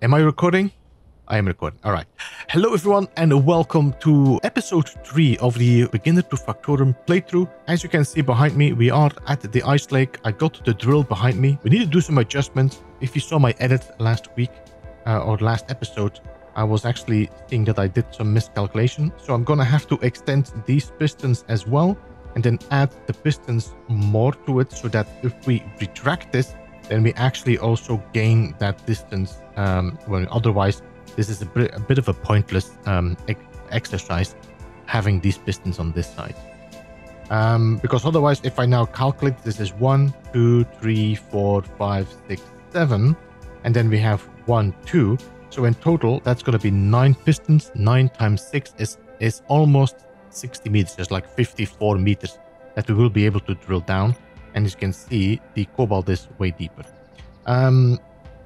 Am I recording? I am recording. All right. Hello, everyone, and welcome to episode 3 of the Beginner to Factorum playthrough. As you can see behind me, we are at the ice lake. I got the drill behind me. We need to do some adjustments. If you saw my edit last week or last episode, I was actually seeing that I did some miscalculation. So I'm going to have to extend these pistons as well and then add the pistons more to it so that if we retract this, then we actually also gain that distance. When otherwise, this is a bit of a pointless exercise having these pistons on this side. Because otherwise, if I now calculate, this is 1, 2, 3, 4, 5, 6, 7, and then we have 1, 2. So in total, that's going to be 9 pistons. 9 times 6 is almost 60 meters. There's like 54 meters that we will be able to drill down. And as you can see, the cobalt is way deeper.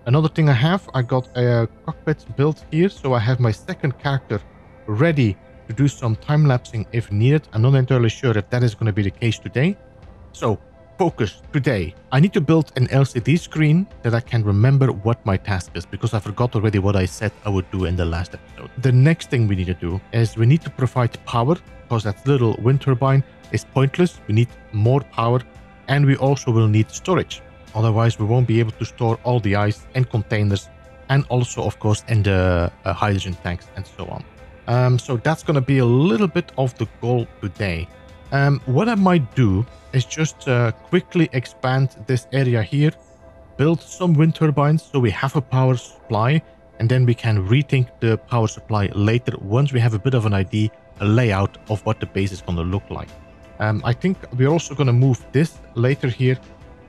Another thing I got a cockpit built here. So I have my second character ready to do some time-lapsing if needed. I'm not entirely sure if that is going to be the case today. So focus today. I need to build an LCD screen that I can remember what my task is, because I forgot already what I said I would do in the last episode. The next thing we need to do is we need to provide power, because that little wind turbine is pointless. We need more power. And we also will need storage. Otherwise, we won't be able to store all the ice in containers and also, of course, in the hydrogen tanks and so on. So that's going to be a little bit of the goal today. What I might do is just quickly expand this area here, build some wind turbines so we have a power supply, and then we can rethink the power supply later once we have a bit of an idea, a layout of what the base is going to look like. I think we're also going to move this later here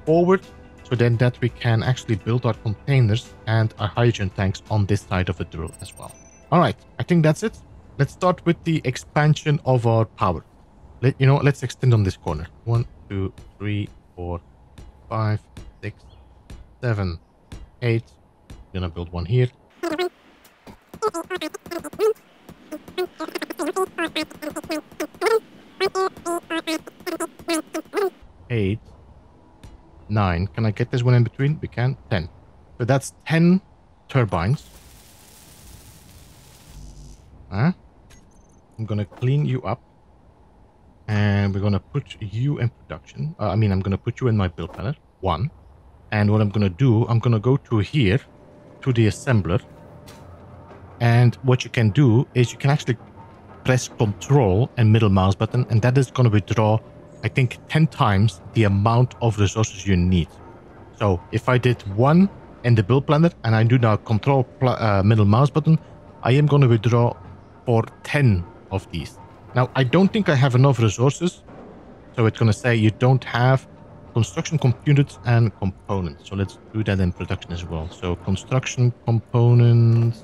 forward so then that we can actually build our containers and our hydrogen tanks on this side of the drill as well. All right, I think that's it. Let's start with the expansion of our power. Let's extend on this corner. 1, 2, 3, 4, 5, 6, 7, 8. I'm going to build one here. 8, 9. Can I get this one in between? We can. 10. So that's 10 turbines. I'm gonna clean you up, and we're gonna put you in production. I'm gonna put you in my build panel 1. And what I'm gonna do, I'm gonna go to here to the assembler. And what you can do is you can actually press Control and middle mouse button, and that is going to withdraw, I think, 10 times the amount of resources you need. So if I did 1 in the build planner and I do now Control middle mouse button, I am going to withdraw for 10 of these. Now, I don't think I have enough resources, so it's going to say you don't have construction components and components. So let's do that in production as well. So construction components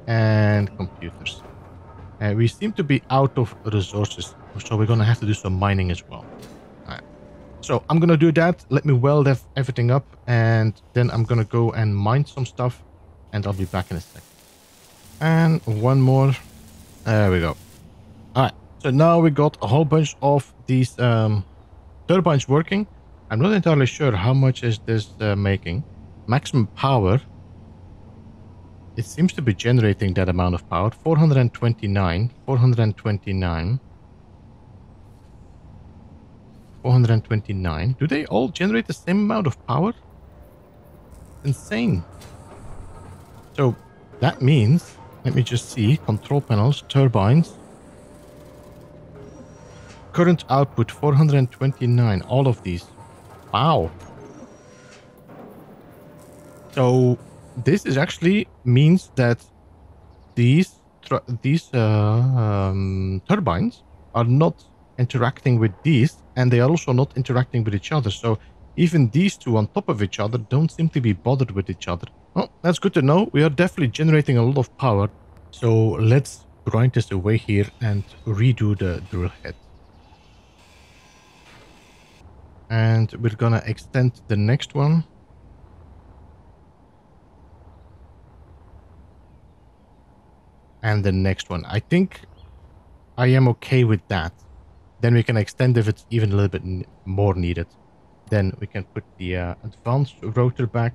and computers. We seem to be out of resources, so we're going to have to do some mining as well. All right. So I'm going to do that. Let me weld everything up, and then I'm going to go and mine some stuff, and I'll be back in a sec. And one more. There we go. All right. So now we got a whole bunch of these turbines working. I'm not entirely sure how much is this making. Maximum power. It seems to be generating that amount of power. 429, 429, 429. Do they all generate the same amount of power? Insane. So that means, let me just see, control panels, turbines. Current output 429, all of these. Wow. So this is actually means that these turbines are not interacting with these, and they are also not interacting with each other. So even these two on top of each other don't seem to be bothered with each other. Well, that's good to know. We are definitely generating a lot of power. So let's grind this away here and redo the drill head. And we're gonna extend the next one. And the next one. I think I am okay with that. Then we can extend if it's even a little bit more needed. Then we can put the advanced rotor back.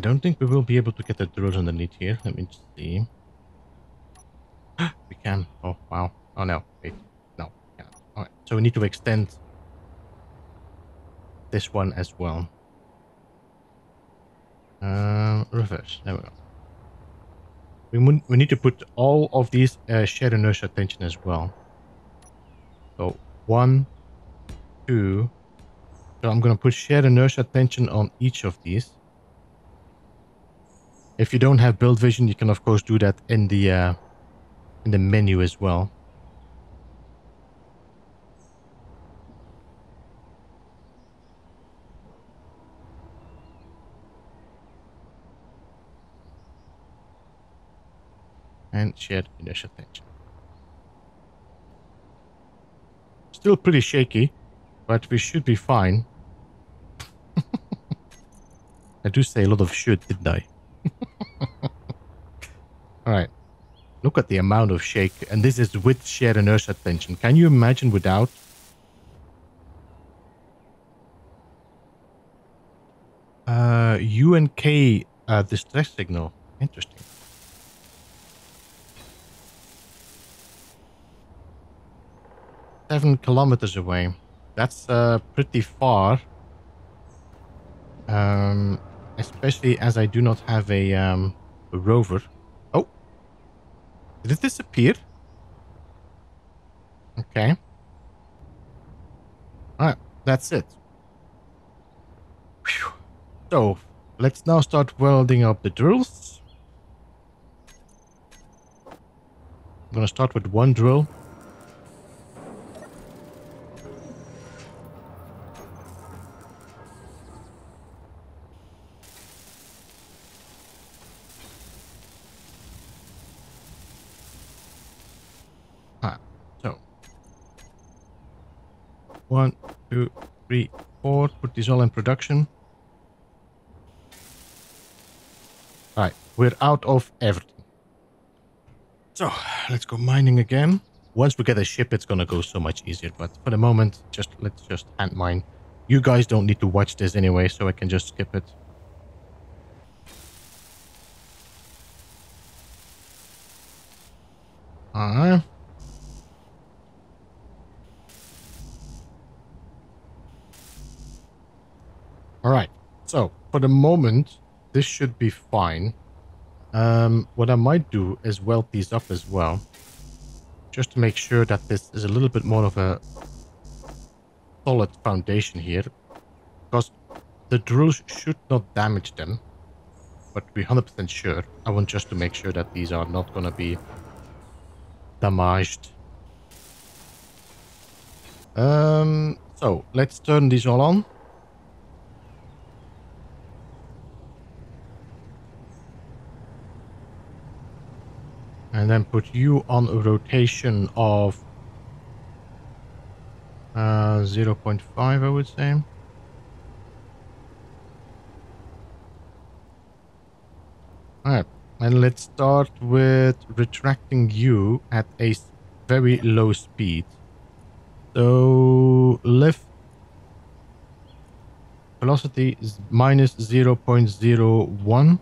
I don't think we will be able to get the drills underneath here. Let me just see. We can. Oh, wow. Oh, no. Wait. No, we can't. All right. So we need to extend this one as well. Reverse. There we go. We need to put all of these shared inertia tension as well. So 1, 2. So I'm going to put shared inertia tension on each of these. If you don't have build vision, you can of course do that in the menu as well. And shared inertia tension. Still pretty shaky, but we should be fine. I do say a lot of should, didn't I? Alright. Look at the amount of shake. And this is with shared inertia tension. Can you imagine without? U and K distress signal. Interesting. Seven kilometers away. That's pretty far. Especially as I do not have a rover. Oh. Did it disappear? Okay. Alright, that's it. Whew. So, let's now start welding up the drills. I'm gonna start with one drill. So 1, 2, 3, 4. Put these all in production. Alright, we're out of everything. So let's go mining again. Once we get a ship, it's gonna go so much easier. But for the moment, let's just hand mine. You guys don't need to watch this anyway, so I can just skip it. Alright. Alright, so for the moment, this should be fine. What I might do is weld these up as well. Just to make sure that this is a little bit more of a solid foundation here. Because the drills should not damage them. But to be 100% sure, I want just to make sure that these are not going to be damaged. So let's turn these all on. And then put you on a rotation of 0.5, I would say. Alright, and let's start with retracting you at a very low speed. So lift velocity is minus 0.01.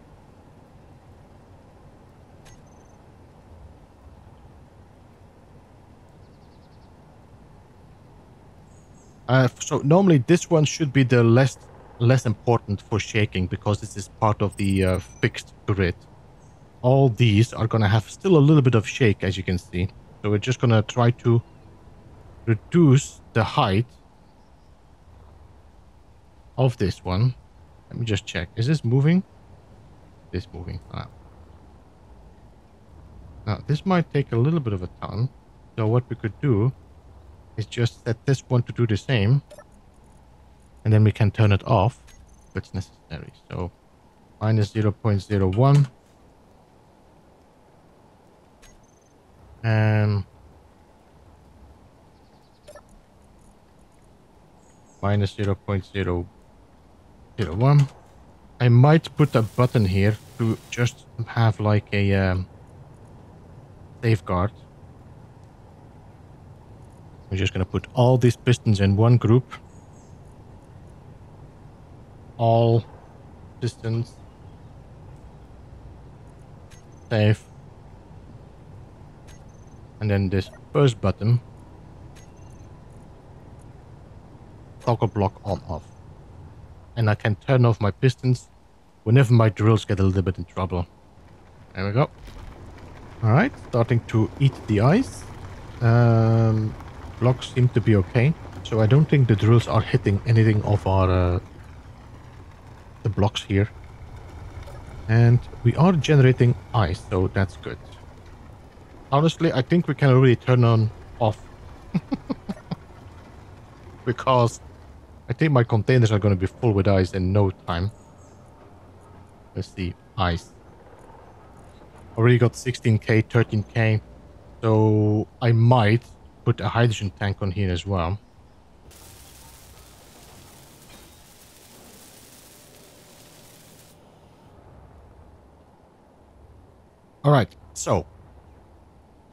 So normally this one should be the less important for shaking because this is part of the fixed grid. All these are going to have still a little bit of shake, as you can see. So we're just going to try to reduce the height of this one. Let me just check. Is this moving? This moving. Now, this might take a little bit of a ton. So what we could do is just set this one to do the same. And then we can turn it off if it's necessary. So minus 0.01. And minus 0.001. I might put a button here to just have like a safeguard. We're just going to put all these pistons in one group. All pistons save. And then this first button, toggle block on off. And I can turn off my pistons whenever my drills get a little bit in trouble. There we go. Alright, starting to eat the ice. Blocks seem to be okay. So I don't think the drills are hitting anything of our the blocks here. And we are generating ice, so that's good. Honestly, I think we can already turn on off. Because I think my containers are going to be full with ice in no time. Let's see, ice. Already got 16k, 13k. So I might put a hydrogen tank on here as well. Alright, so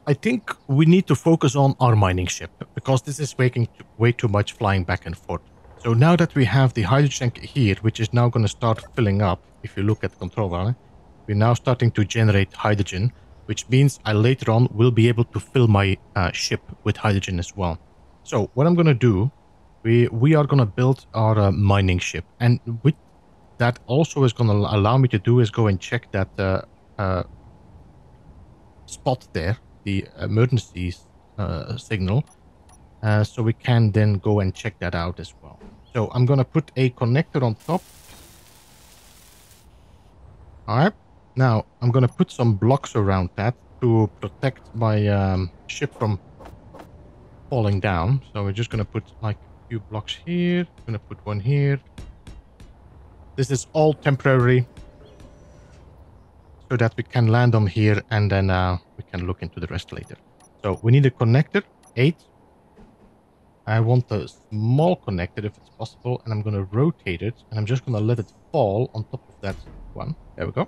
I think we need to focus on our mining ship because this is making way too much flying back and forth. So now that we have the hydrogen tank here, which is now going to start filling up, if you look at the control panel, we're now starting to generate hydrogen, which means I later on will be able to fill my ship with hydrogen as well. So what I'm going to do, we are going to build our mining ship. And with that also is going to allow me to do is go and check that spot there, the emergency signal. So we can then go and check that out as well. So I'm going to put a connector on top. All right. Now I'm going to put some blocks around that to protect my ship from falling down. So we're just going to put like a few blocks here. I'm going to put one here. This is all temporary, so that we can land on here and then we can look into the rest later. So we need a connector, 8. I want a small connector if it's possible, and I'm going to rotate it, and I'm just going to let it fall on top of that one. There we go.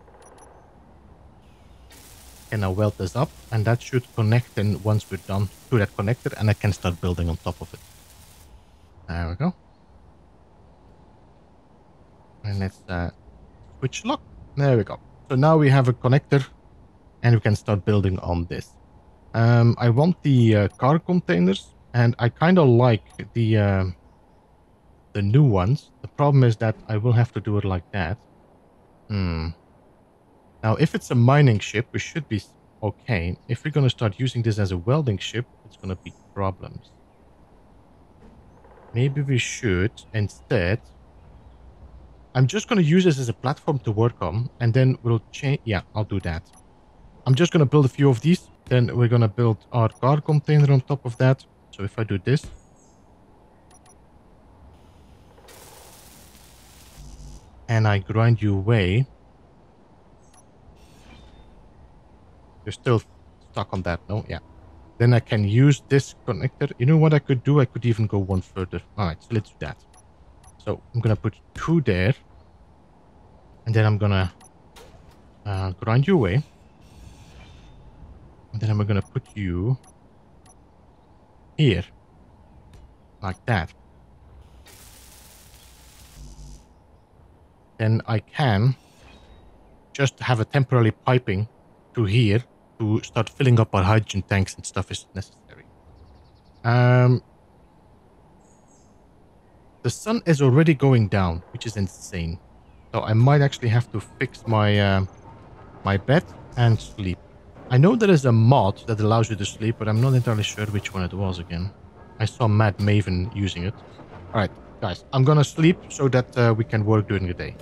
And I'll weld this up, and that should connect then once we're done to that connector, and I can start building on top of it. There we go. And let's switch lock. There we go. So now we have a connector, and we can start building on this. I want the car containers, and I kind of like the new ones. The problem is that I will have to do it like that. Now, if it's a mining ship, we should be okay. If we're going to start using this as a welding ship, it's going to be problems. Maybe we should instead... I'm just going to use this as a platform to work on, and then we'll change... Yeah, I'll do that. I'm just going to build a few of these. Then we're going to build our car container on top of that. So if I do this... and I grind you away... You're still stuck on that, no? Yeah. Then I can use this connector. You know what I could do? I could even go one further. Alright, so let's do that. So I'm going to put 2 there. And then I'm going to grind you away. And then I'm going to put you here. Like that. Then I can just have a temporary piping to here to start filling up our hydrogen tanks and stuff is necessary. The sun is already going down, which is insane. So I might actually have to fix my my bed and sleep. I know there is a mod that allows you to sleep, but I'm not entirely sure which one it was again. I saw Mad Maven using it. Alright, guys, I'm gonna sleep so that we can work during the day.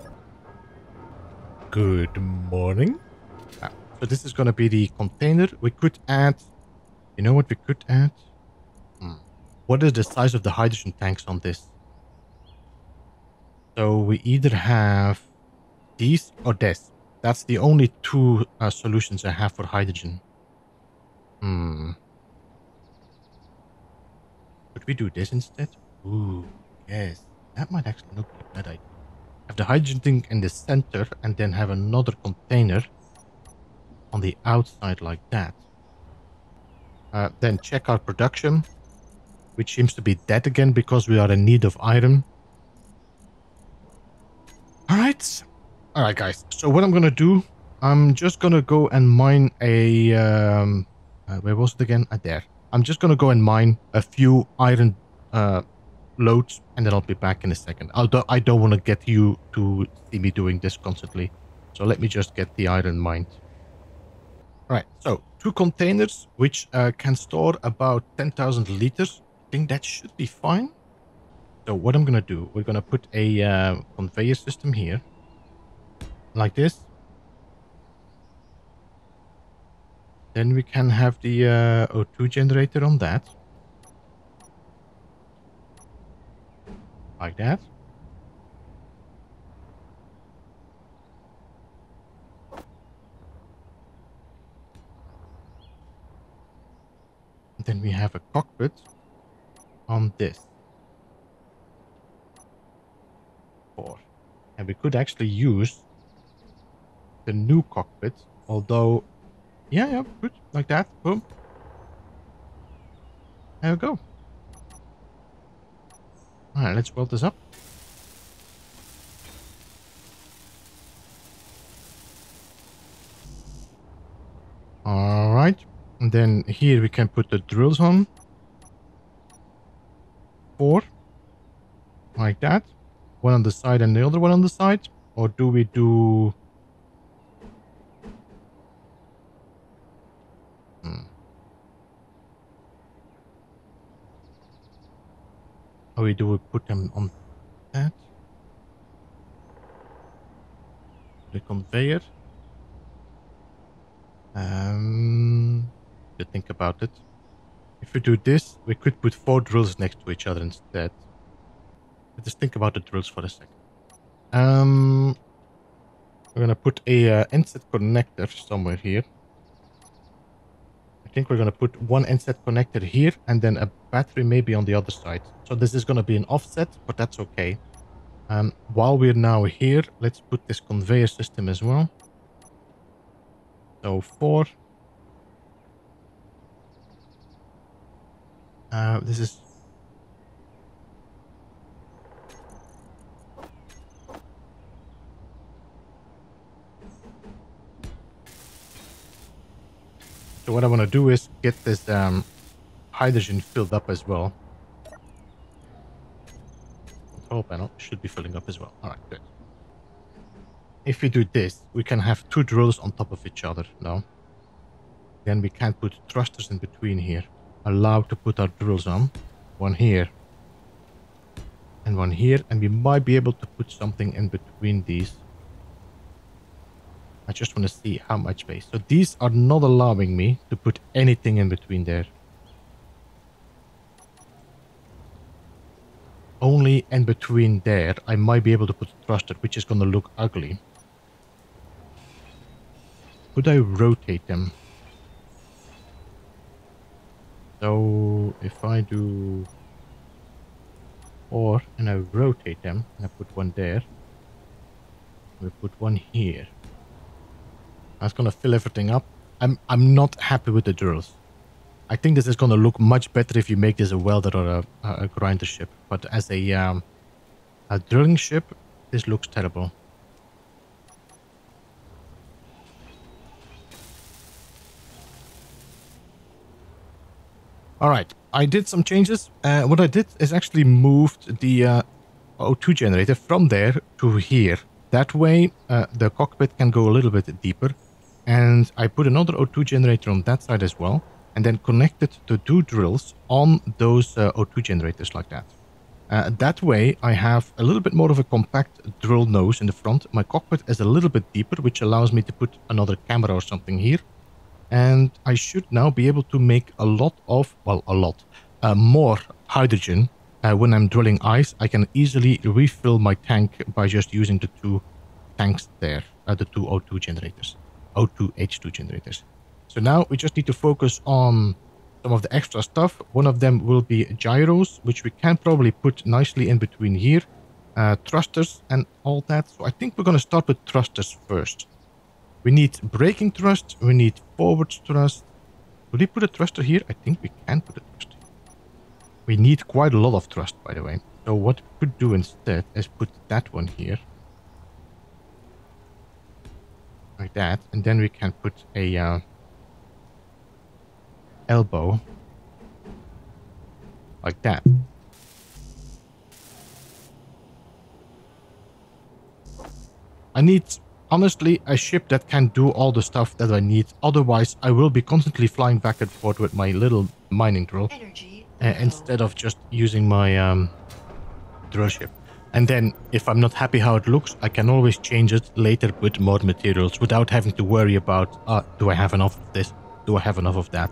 Good morning. So this is gonna be the container. We could add... You know what we could add? What is the size of the hydrogen tanks on this? So we either have these or this. That's the only 2 solutions I have for hydrogen. Could we do this instead? Ooh, yes. That might actually not be a bad idea. Have the hydrogen tank in the center and then have another container on the outside like that. Then check our production, which seems to be dead again because we are in need of iron. Alright. Alright, guys. So what I'm going to do I'm just gonna go and mine a where was it again? There. I'm just gonna go and mine a few iron loads, and then I'll be back in a second. Although I don't want to get you to see me doing this constantly, so let me just get the iron mined. All right, so 2 containers which can store about 10,000 liters. I think that should be fine. So what I'm gonna do, we're gonna put a conveyor system here, like this. Then we can have the O2 generator on that. Like that. Then we have a cockpit on this. 4. And we could actually use the new cockpit, although, yeah, good, like that, boom. There we go. All right, let's weld this up. All right, and then here we can put the drills on. 4, like that. One on the side and the other one on the side, or do we do... Or do we put them on that? The conveyor. To think about it. If we do this, we could put 4 drills next to each other instead. Let's just think about the drills for a second. We're gonna put a inset connector somewhere here. I think we're gonna put one inset connector here and then a battery maybe on the other side. So this is gonna be an offset, but that's okay. While we're now here, let's put this conveyor system as well. So 4. This is... So what I want to do is get this hydrogen filled up as well. Control panel should be filling up as well. All right, good. If we do this, we can have 2 drills on top of each other now. Then we can put thrusters in between here. Allowed to put our drills on. One here. And one here. And we might be able to put something in between these. I just want to see how much space. So these are not allowing me to put anything in between there. Only in between there, I might be able to put a thruster, which is going to look ugly. Could I rotate them? So if I do 4 and I rotate them, and I put one there, we put one here. That's gonna fill everything up. I'm not happy with the drills. I think this is gonna look much better if you make this a welder or a grinder ship. But as a drilling ship, this looks terrible. All right, I did some changes. What I did is actually moved the O2 generator from there to here. That way, the cockpit can go a little bit deeper. And I put another O2 generator on that side as well. And then connected the 2 drills on those O2 generators like that. That way, I have a little bit more of a compact drill nose in the front. My cockpit is a little bit deeper, which allows me to put another camera or something here. And I should now be able to make a lot of, well, more hydrogen. When I'm drilling ice, I can easily refill my tank by just using the 2 tanks there, the 2 O2 generators, O2 H2 generators. So now we just need to focus on some of the extra stuff. One of them will be gyros, which we can probably put nicely in between here, thrusters and all that. So I think we're going to start with thrusters first. We need braking thrust. We need forward thrust. Could we put a thruster here? I think we can put a thruster. We need quite a lot of thrust, by the way. So what we could do instead is put that one here. like that. And then we can put a elbow like that. I need, honestly, a ship that can do all the stuff that I need. Otherwise, I will be constantly flying back and forth with my little mining drill instead of just using my drill ship. And then, if I'm not happy how it looks, I can always change it later with more materials without having to worry about, do I have enough of this? Do I have enough of that?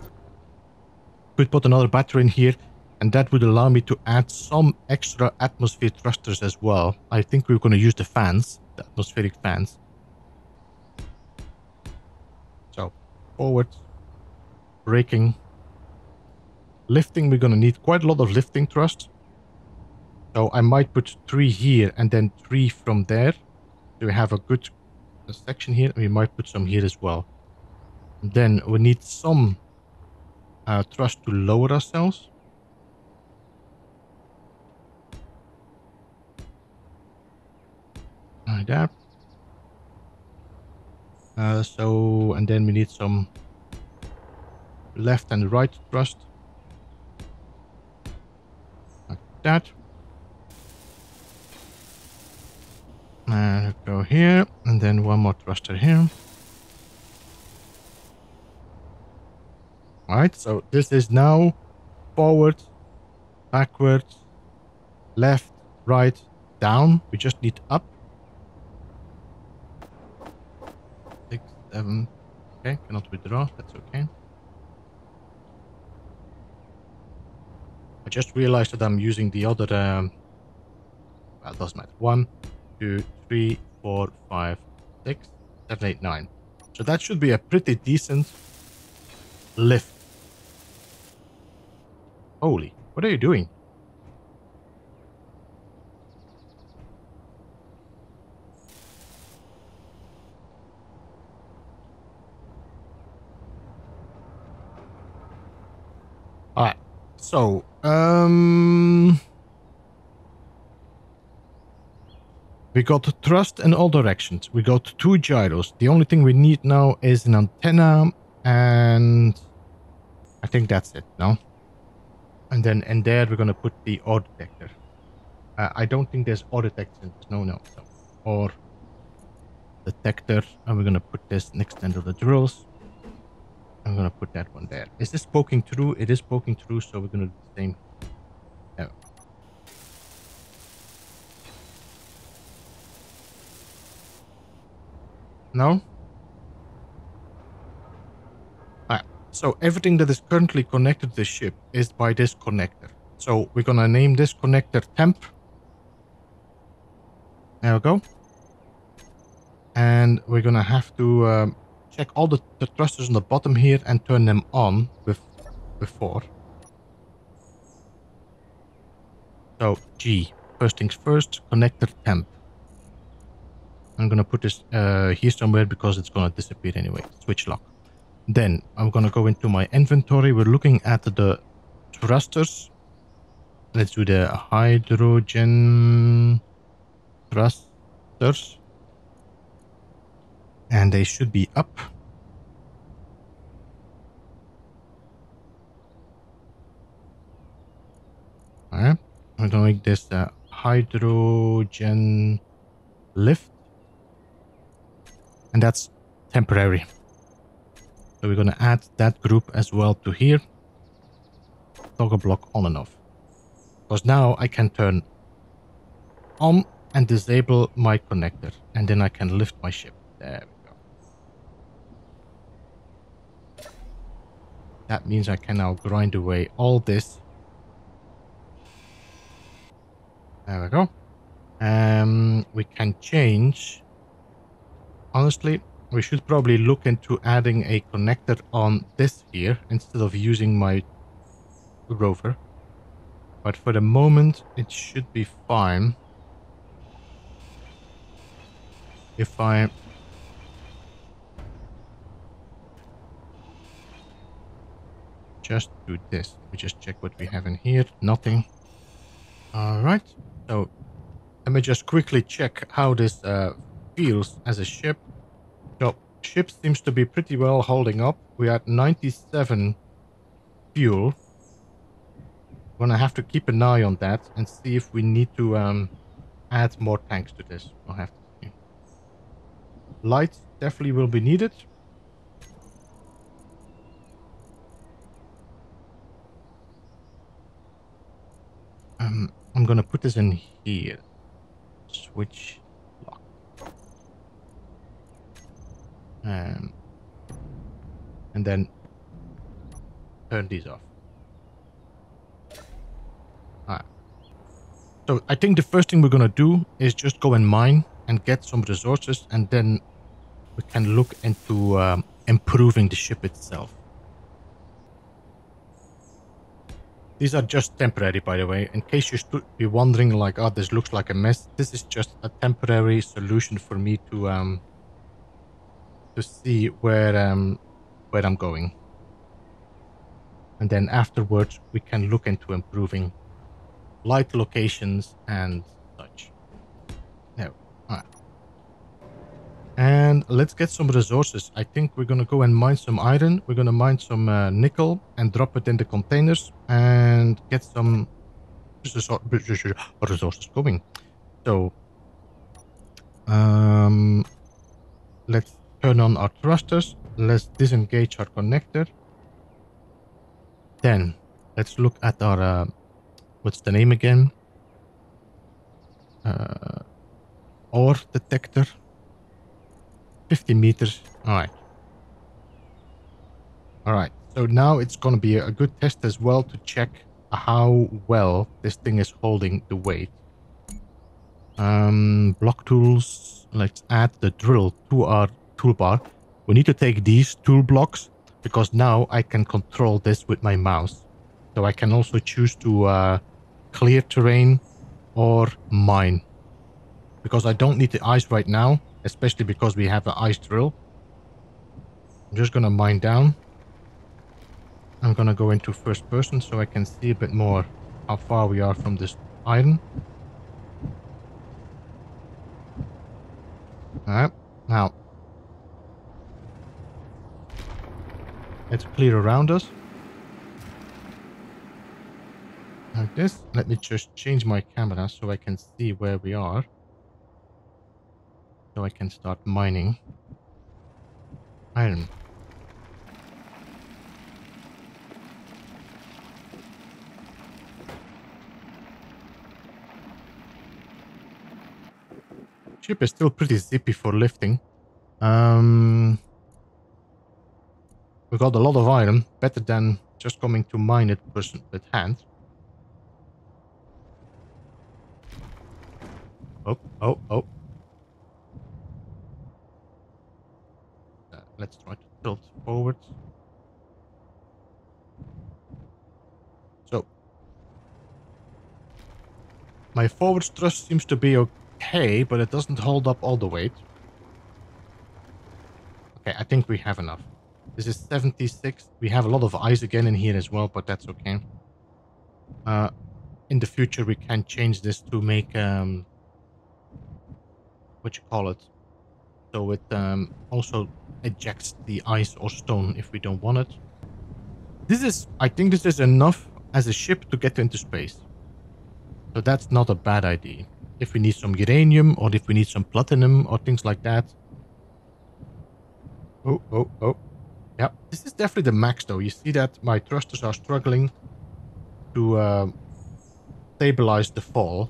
Could put another battery in here, and that would allow me to add some extra atmosphere thrusters as well. I think we're going to use the fans, the atmospheric fans. So, forward, braking, lifting, we're going to need quite a lot of lifting thrust. So I might put 3 here and then 3 from there. So we have a good section here. We might put some here as well. And then we need some thrust to lower ourselves. Like that. And then we need some left and right thrust. Like that. And go here, and then one more thruster here. Alright, so this is now forward, backwards, left, right, down. We just need up. 6, 7. Okay, cannot withdraw. That's okay. I just realized that I'm using the other. Well, it doesn't matter. 1, 2, 3, 4, 5, 6, 7, 8, 9. So that should be a pretty decent lift. Holy, what are you doing? Alright, so, we got thrust in all directions. We got 2 gyros. The only thing we need now is an antenna, and I think that's it, no? And then in there, we're going to put the ore detector. I don't think there's ore detector. No. Ore detector. And we're going to put this next to the drills. I'm going to put that one there. Is this poking through? It is poking through, so we're going to do the same. Yeah. No? Alright. So everything that is currently connected to the ship is by this connector. So we're going to name this connector temp. There we go. And we're going to have to check all the thrusters on the bottom here and turn them on with before. So G, first things first, connector temp. I'm going to put this here somewhere because it's going to disappear anyway. Switch lock. Then I'm going to go into my inventory. We're looking at the thrusters. Let's do the hydrogen thrusters. And they should be up. Alright. I'm going to make this hydrogen lift. And that's temporary. So we're going to add that group as well to here. Toggle block on and off. Because now I can turn on and disable my connector. And then I can lift my ship. There we go. That means I can now grind away all this. There we go. We can change. Honestly, we should probably look into adding a connector on this here instead of using my rover. But for the moment, it should be fine. If I just do this. We just check what we have in here. Nothing. Alright. So let me just quickly check how this feels as a ship. So Ship seems to be pretty well holding up. We're at 97 fuel. Gonna have to keep an eye on that and see if we need to add more tanks to this. We'll have to see. Lights definitely will be needed. I'm gonna put this in here. Switch lock. And then turn these off. Alright. So I think the first thing we're gonna do is just go and mine and get some resources, and then we can look into improving the ship itself. These are just temporary, by the way. In case you should be wondering, like, oh, this looks like a mess. This is just a temporary solution for me to see where I'm going. And then afterwards, we can look into improving light locations and such. Now, all right. And let's get some resources. I think we're gonna go and mine some iron. We're gonna mine some nickel and drop it in the containers and get some resources going. So, let's turn on our thrusters. Let's disengage our connector. Then, let's look at our, what's the name again? Ore detector. 50 meters. Alright. Alright. So now it's going to be a good test as well to check how well this thing is holding the weight. Block tools. Let's add the drill to our toolbar. We need to take these tool blocks because now I can control this with my mouse. So I can also choose to clear terrain or mine. Because I don't need the ice right now. Especially because we have an ice drill. I'm just gonna mine down. I'm gonna go into first person so I can see a bit more how far we are from this iron. Alright, now let's clear around us. Like this. Let me just change my camera so I can see where we are. So I can start mining iron. Ship is still pretty zippy for lifting. We got a lot of iron, better than just coming to mine it with hand. Oh. Let's try to tilt forward. So, my forward thrust seems to be okay, but it doesn't hold up all the weight. Okay, I think we have enough. This is 76. We have a lot of ice again in here as well, but that's okay. In the future, we can change this to make, what you call it? So it also ejects the ice or stone if we don't want it. I think this is enough as a ship to get into space. So that's not a bad idea. If we need some uranium or if we need some platinum or things like that. Oh. Yeah, this is definitely the max though. You see that my thrusters are struggling to stabilize the fall.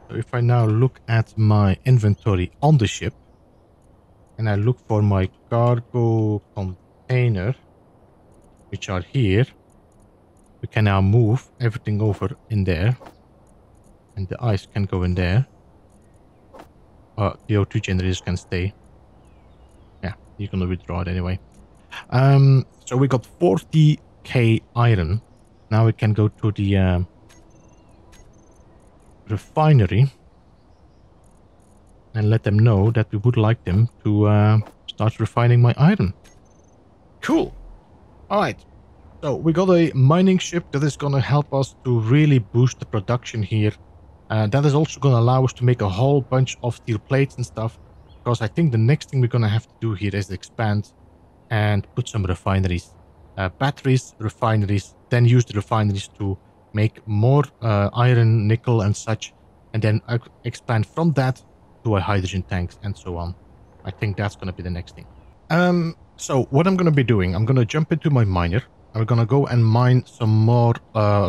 So if I now look at my inventory on the ship, and I look for my cargo container, which are here, we can now move everything over in there. And the ice can go in there. The O2 generators can stay. Yeah, you're going to withdraw it anyway. So we got 40k iron. Now we can go to the refinery. And let them know that we would like them to start refining my iron. Cool. Alright. So we got a mining ship that is going to help us to really boost the production here. That is also going to allow us to make a whole bunch of steel plates and stuff. because I think the next thing we're going to have to do here is expand and put some refineries. Batteries, refineries, then use the refineries to make more iron, nickel and such, and then expand from that to a hydrogen tanks and so on. I think that's going to be the next thing. So what I'm going to be doing, I'm going to jump into my miner. I'm going to go and mine some more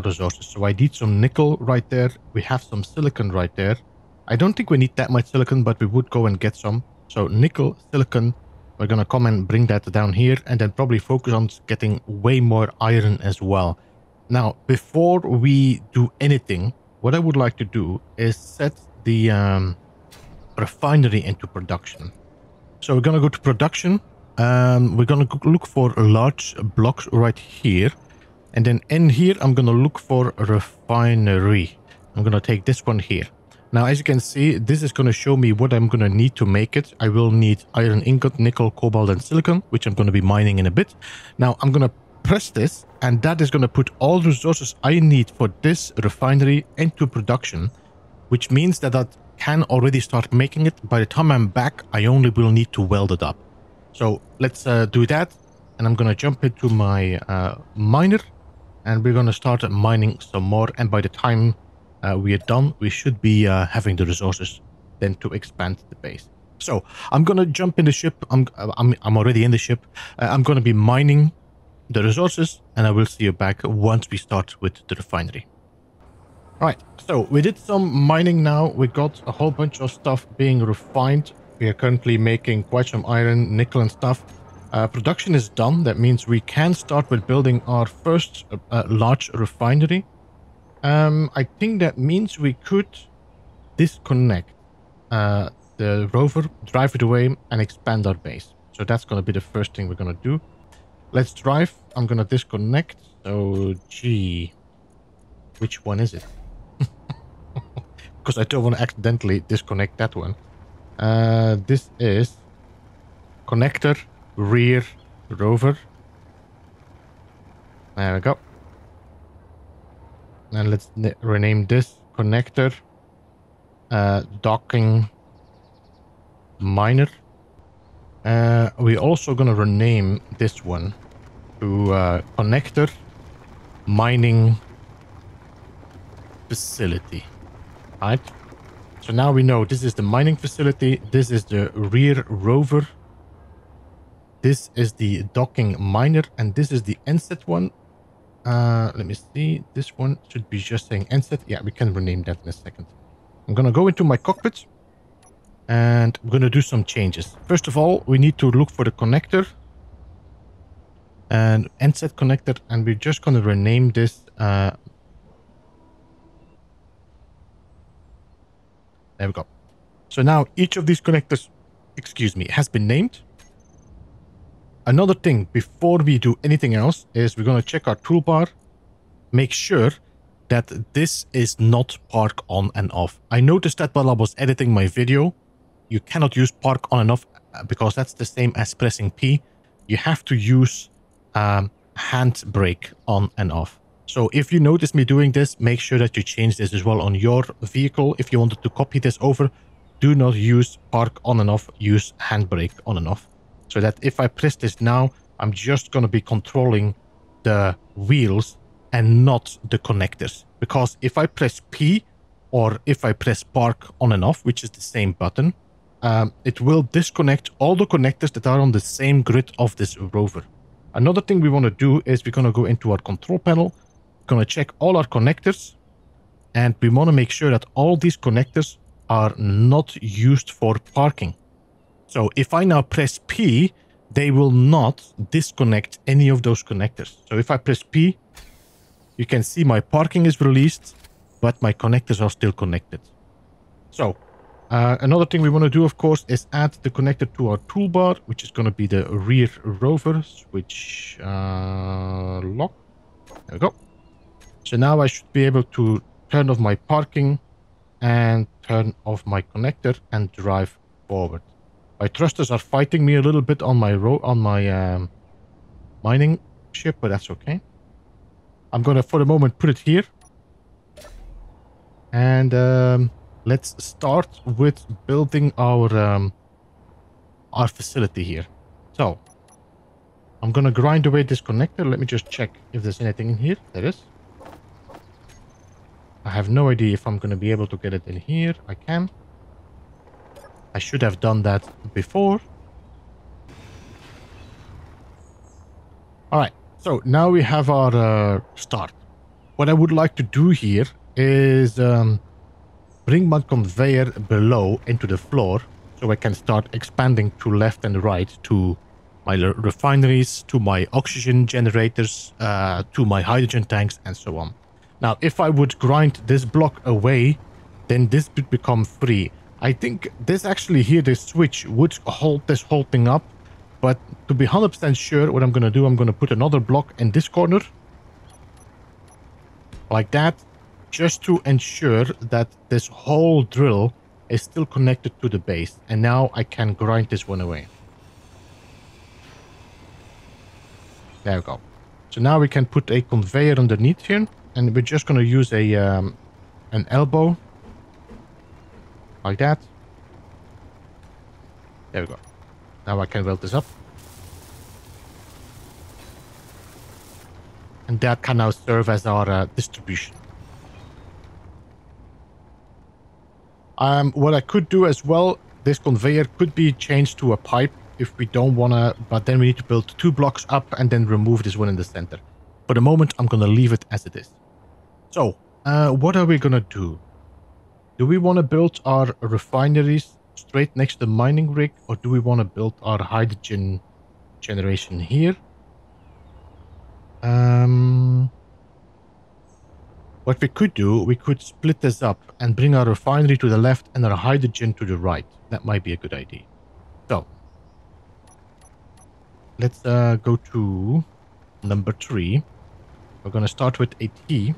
resources. So I need some nickel right there. We have some silicon right there. I don't think we need that much silicon, but we would go and get some. So nickel, silicon, we're going to come and bring that down here and then probably focus on getting way more iron as well. Now, before we do anything, what I would like to do is set the refinery into production. So we're going to go to production. We're going to look for large blocks right here. And then in here, I'm going to look for a refinery. I'm going to take this one here. Now, as you can see, this is going to show me what I'm going to need to make it. I will need iron ingot, nickel, cobalt, and silicon, which I'm going to be mining in a bit. Now, I'm going to press this, and that is going to put all the resources I need for this refinery into production, which means that I can already start making it. By the time I'm back, I only will need to weld it up. So let's do that. And I'm going to jump into my miner, and we're going to start mining some more. And by the time we are done, we should be having the resources then to expand the base. So I'm going to jump in the ship. I'm already in the ship. I'm going to be mining the resources, and I will see you back once we start with the refinery. Right, so we did some mining now. We got a whole bunch of stuff being refined. We are currently making quite some iron, nickel and stuff. Production is done. That means we can start with building our first large refinery. I think that means we could disconnect the rover, drive it away, and expand our base. So that's going to be the first thing we're going to do. Let's drive. I'm going to disconnect. So, gee, which one is it? Because I don't want to accidentally disconnect that one. This is connector, rear, rover. There we go. And let's rename this connector, docking, miner. We're also going to rename this one to connector, mining, facility. Right, so now we know this is the mining facility, this is the rear rover, this is the docking miner, and this is the NSET one. Let me see, this one should be just saying NSET. Yeah, we can rename that in a second. I'm gonna go into my cockpit and I'm gonna do some changes. First of all, we need to look for the connector and NSET connector, and we're just gonna rename this there we go. So now each of these connectors, excuse me, has been named. Another thing before we do anything else is we're going to check our toolbar. Make sure that this is not park on and off. I noticed that while I was editing my video, you cannot use park on and off because that's the same as pressing P. You have to use handbrake on and off. So if you notice me doing this, make sure that you change this as well on your vehicle. If you wanted to copy this over, do not use park on and off, use handbrake on and off. So that if I press this now, I'm just going to be controlling the wheels and not the connectors. Because if I press P or if I press park on and off, which is the same button, it will disconnect all the connectors that are on the same grid of this rover. Another thing we want to do is we're going to go into our control panel. Going to check all our connectors, and we want to make sure that all these connectors are not used for parking. So if I now press P, they will not disconnect any of those connectors. So if I press P, you can see my parking is released, but my connectors are still connected. So another thing we want to do, of course, is add the connector to our toolbar, which is going to be the rear rover. Switch lock. There we go. So now I should be able to turn off my parking and turn off my connector and drive forward. My thrusters are fighting me a little bit on my mining ship, but that's okay. I'm gonna for the moment put it here. And let's start with building our our facility here. So I'm gonna grind away this connector. Let me just check if there's anything in here. There is. I have no idea if I'm gonna be able to get it in here. I can. I should have done that before. All right. So now we have our start. What I would like to do here is bring my conveyor below into the floor so I can start expanding to left and right to my refineries, to my oxygen generators, to my hydrogen tanks, and so on. Now, if I would grind this block away, then this would become free. I think this actually here, this switch would hold this whole thing up. But to be 100% sure, what I'm going to do, I'm going to put another block in this corner. Like that. Just to ensure that this whole drill is still connected to the base. And now I can grind this one away. There we go. So now we can put a conveyor underneath here. And we're just going to use a an elbow. Like that. There we go. Now I can weld this up. And that can now serve as our distribution. What I could do as well, this conveyor could be changed to a pipe if we don't want to, but then we need to build 2 blocks up and then remove this one in the center. For the moment, I'm going to leave it as it is. So, what are we going to do? Do we want to build our refineries straight next to the mining rig, or do we want to build our hydrogen generation here? What we could do, we could split this up and bring our refinery to the left and our hydrogen to the right. That might be a good idea. So, let's go to number 3. We're going to start with a T.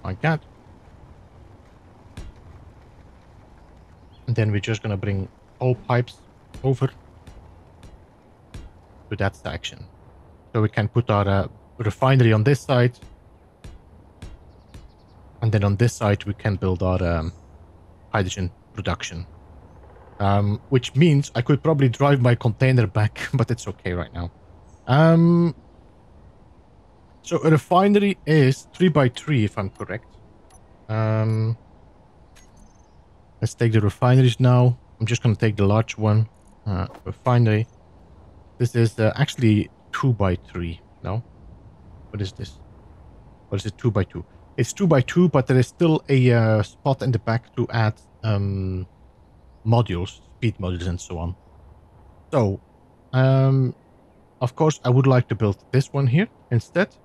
Like that. And then we're just going to bring all pipes over to that section. So we can put our refinery on this side. And then on this side, we can build our hydrogen production. Which means I could probably drive my container back, but it's okay right now. So a refinery is 3x3, if I'm correct. Let's take the refineries now. I'm just going to take the large one. Refinery. This is actually 2x3. No? What is this? Or is it 2x2? It's 2x2, but there is still a spot in the back to add modules, speed modules, and so on. So, of course, I would like to build this one here instead.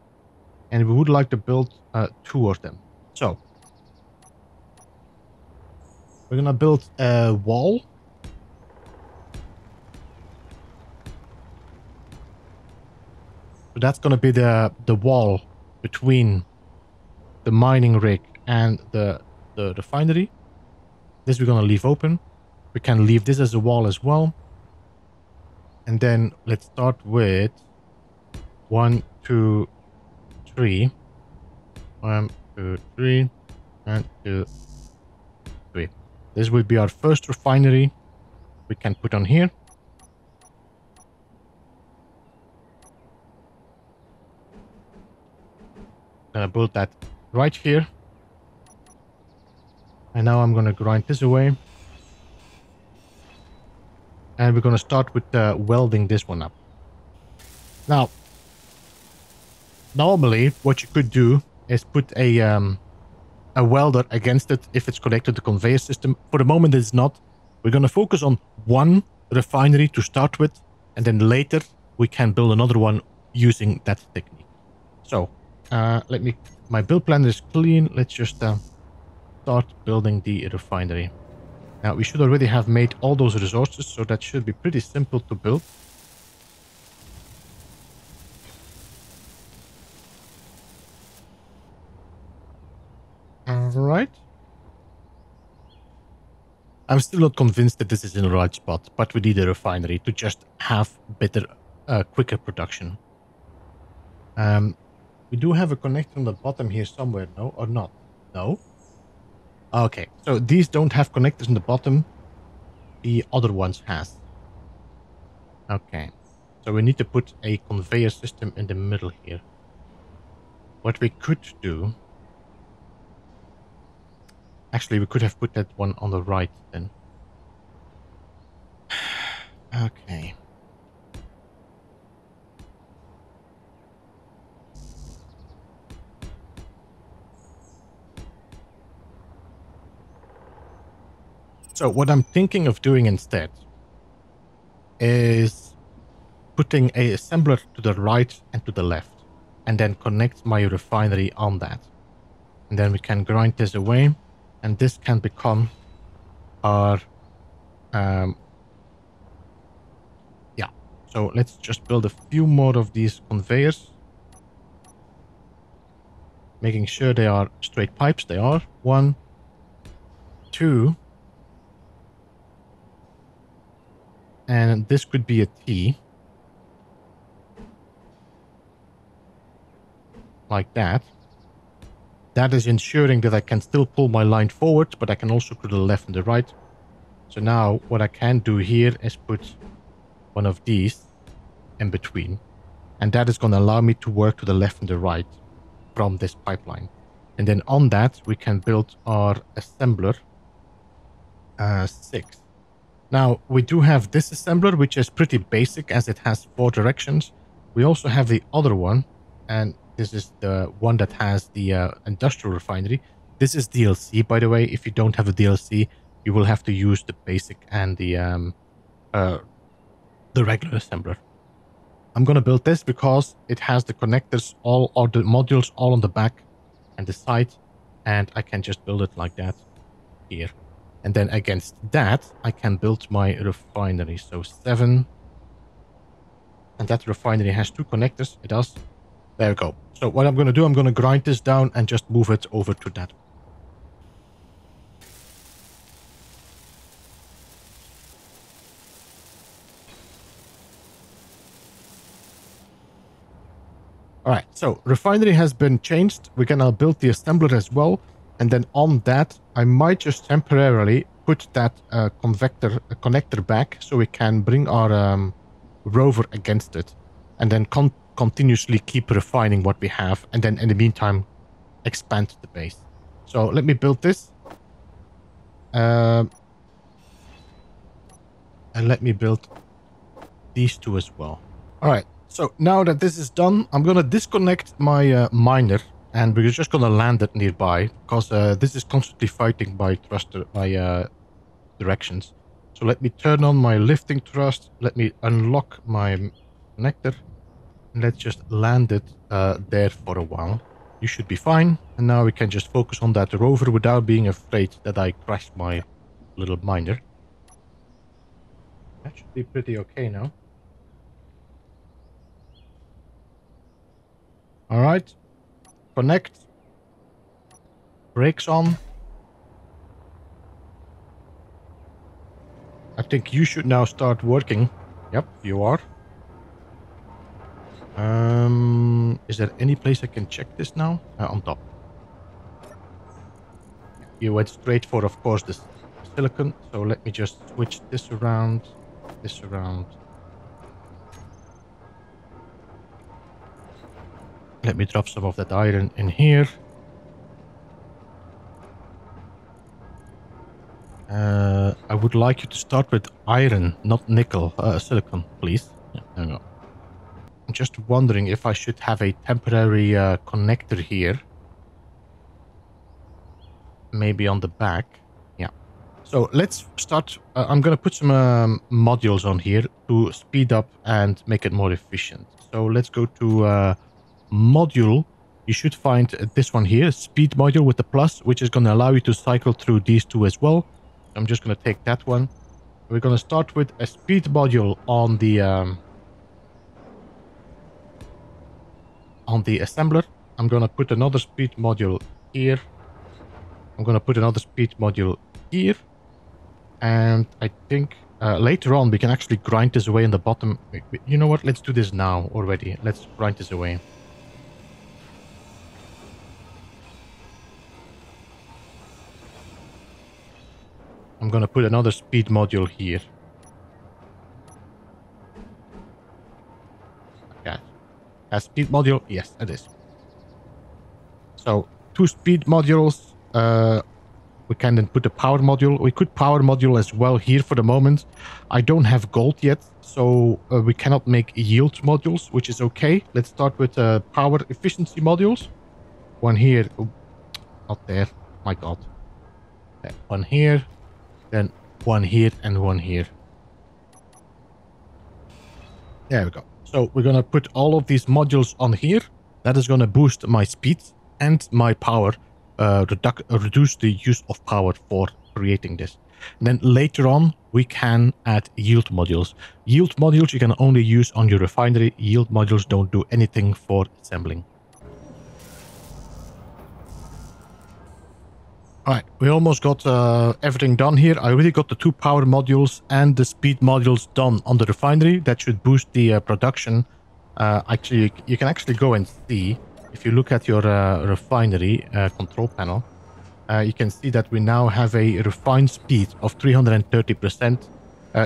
And we would like to build 2 of them. So, we're going to build a wall. So that's going to be the wall between the mining rig and the refinery. This we're going to leave open. We can leave this as a wall as well. And then let's start with 1, 2, 3. 1, 2, 3. 1, 2, 3. This will be our first refinery we can put on here. Gonna build that right here. And now I'm gonna grind this away. And we're gonna start with welding this one up. Now, normally what you could do is put a welder against it if it's connected to the conveyor system. For the moment it's not. We're gonna focus on one refinery to start with, and then later we can build another one using that technique. So, my build plan is clean. Let's just start building the refinery. Now, we should already have made all those resources, so that should be pretty simple to build. Alright. I'm still not convinced that this is in the right spot, but we need a refinery to just have better, quicker production. We do have a connector on the bottom here somewhere, no? Or not? No? Okay, so these don't have connectors in the bottom. The other ones has. Okay, so we need to put a conveyor system in the middle here. What we could do... Actually, we could have put that one on the right then. Okay. So what I'm thinking of doing instead is putting a assembler to the right and to the left, and then connect my refinery on that. And then we can grind this away, and this can become our... yeah. So let's just build a few more of these conveyors. Making sure they are straight pipes. They are. 1, 2. And this could be a T. Like that. That is ensuring that I can still pull my line forward, but I can also go to the left and the right. So now what I can do here is put one of these in between. And that is going to allow me to work to the left and the right from this pipeline. And then on that, we can build our assembler 6. Now, we do have this assembler, which is pretty basic as it has 4 directions. We also have the other one, and this is the one that has the industrial refinery. This is DLC, by the way. If you don't have a DLC, you will have to use the basic and the regular assembler. I'm going to build this because it has the connectors all, or the modules all on the back and the side, and I can just build it like that here. And then against that, I can build my refinery. So 7. And that refinery has 2 connectors. It does. There we go. So what I'm going to do, I'm going to grind this down and just move it over to that. Alright, so refinery has been changed. We're going to build the assembler as well. And then on that, I might just temporarily put that connector back so we can bring our rover against it. And then continuously keep refining what we have. And then in the meantime, expand the base. So let me build this. And let me build these 2 as well. Alright, so now that this is done, I'm going to disconnect my miner. And we're just going to land it nearby, because this is constantly fighting by directions. So let me turn on my lifting thrust. Let me unlock my connector. And let's just land it there for a while. You should be fine. And now we can just focus on that rover without being afraid that I crashed my little miner. That should be pretty okay now. Alright. Connect. Brakes on. I think you should now start working. Yep, you are. Is there any place I can check this now? On top. You went straight for, of course, this silicon. So let me just switch this around. This around. Let me drop some of that iron in here. I would like you to start with iron, not nickel, silicon, please. Yeah, there we go. I'm just wondering if I should have a temporary connector here. Maybe on the back. Yeah. So let's start. I'm going to put some modules on here to speed up and make it more efficient. So let's go to module. You should find this one here, speed module with the plus, which is going to allow you to cycle through these 2 as well. I'm just going to take that one. We're going to start with a speed module on the assembler. I'm going to put another speed module here. I'm going to put another speed module here. And I think later on we can actually grind this away in the bottom. You know what? Let's do this now already. Let's grind this away. I'm going to put another speed module here. Okay. A speed module? Yes, it is. So 2 speed modules. We can then put a power module. We could power module as well here for the moment. I don't have gold yet, so we cannot make yield modules, which is okay. Let's start with power efficiency modules. One here. Oh, not there. My God. One here. Then one here and one here. There we go. So we're going to put all of these modules on here. That is going to boost my speed and my power. Reduce the use of power for creating this. And then later on, we can add yield modules. Yield modules you can only use on your refinery. Yield modules don't do anything for assembling. Alright, we almost got everything done here. I already got the 2 power modules and the speed modules done on the refinery. That should boost the production. Actually, you can actually go and see. If you look at your refinery control panel, you can see that we now have a refined speed of 330%.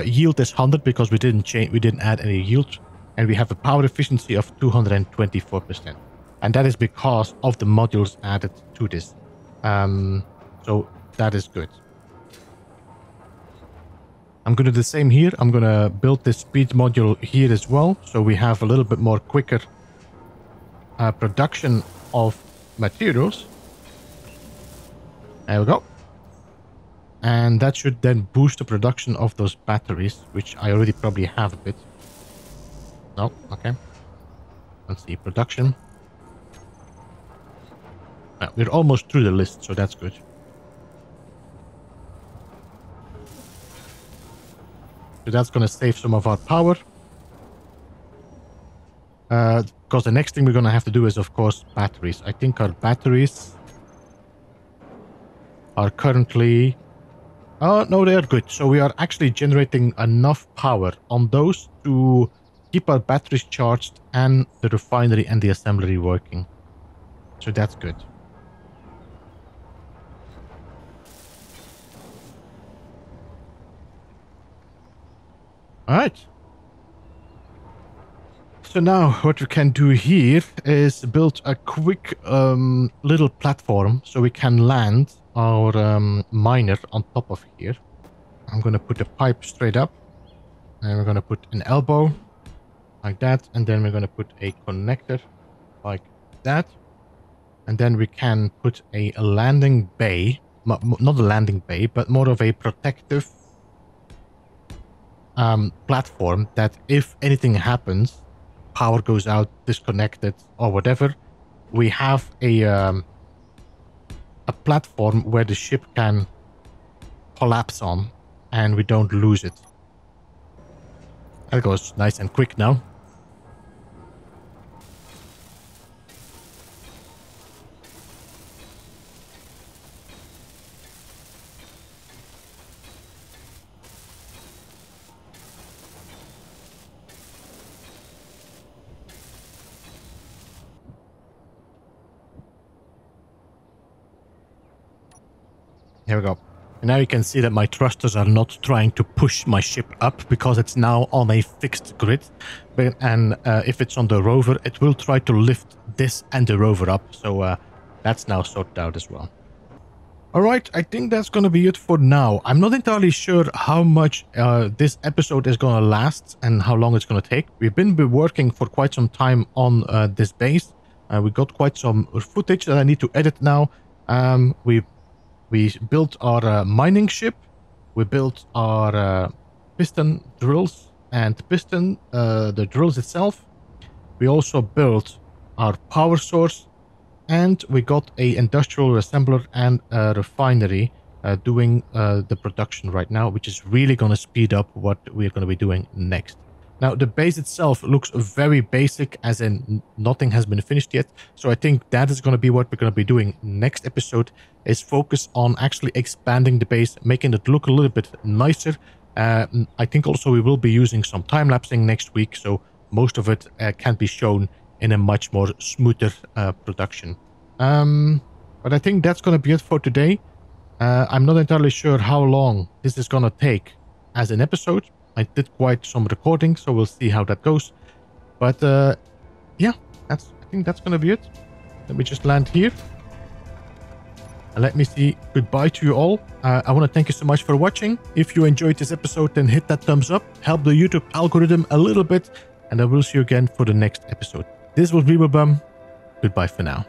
Yield is 100 because we didn't add any yield, and we have a power efficiency of 224%. And that is because of the modules added to this. So that is good. I'm going to do the same here. I'm going to build this speed module here as well, so we have a little bit more quicker production of materials. There we go. And that should then boost the production of those batteries, which I already probably have a bit. No, okay. Let's see, production. We're almost through the list, so that's good. So that's going to save some of our power. Because the next thing we're going to have to do is, of course, batteries. I think our batteries are currently... Oh, no, they are good. So we are actually generating enough power on those to keep our batteries charged and the refinery and the assembly working. So that's good. All right. So now what we can do here is build a quick little platform so we can land our miner on top of here. I'm going to put a pipe straight up, and we're going to put an elbow like that, and then we're going to put a connector like that, and then we can put a landing bay, not a landing bay, but more of a protective platform that if anything happens, power goes out, disconnected, or whatever, we have a platform where the ship can collapse on, and we don't lose it. That goes nice and quick now. Here we go. And now you can see that my thrusters are not trying to push my ship up because it's now on a fixed grid. And if it's on the rover, it will try to lift this and the rover up. So that's now sorted out as well. All right, I think that's going to be it for now. I'm not entirely sure how much this episode is going to last and how long it's going to take. We've been working for quite some time on this base. We got quite some footage that I need to edit now. We built our mining ship. We built our piston drills and the drills itself. We also built our power source, and we got a industrial assembler and a refinery doing the production right now, which is really going to speed up what we're going to be doing next. Now, the base itself looks very basic, as in nothing has been finished yet. So I think that is going to be what we're going to be doing next episode, is focus on actually expanding the base, making it look a little bit nicer. I think also we will be using some time-lapsing next week, so most of it can be shown in a much more smoother production. But I think that's going to be it for today. I'm not entirely sure how long this is gonna take as an episode. I did quite some recording, so we'll see how that goes. But yeah, I think that's gonna be it. Let me just land here. And let me say goodbye to you all. I want to thank you so much for watching. If you enjoyed this episode, then hit that thumbs up. Help the YouTube algorithm a little bit. And I will see you again for the next episode. This was Beeblebum. Goodbye for now.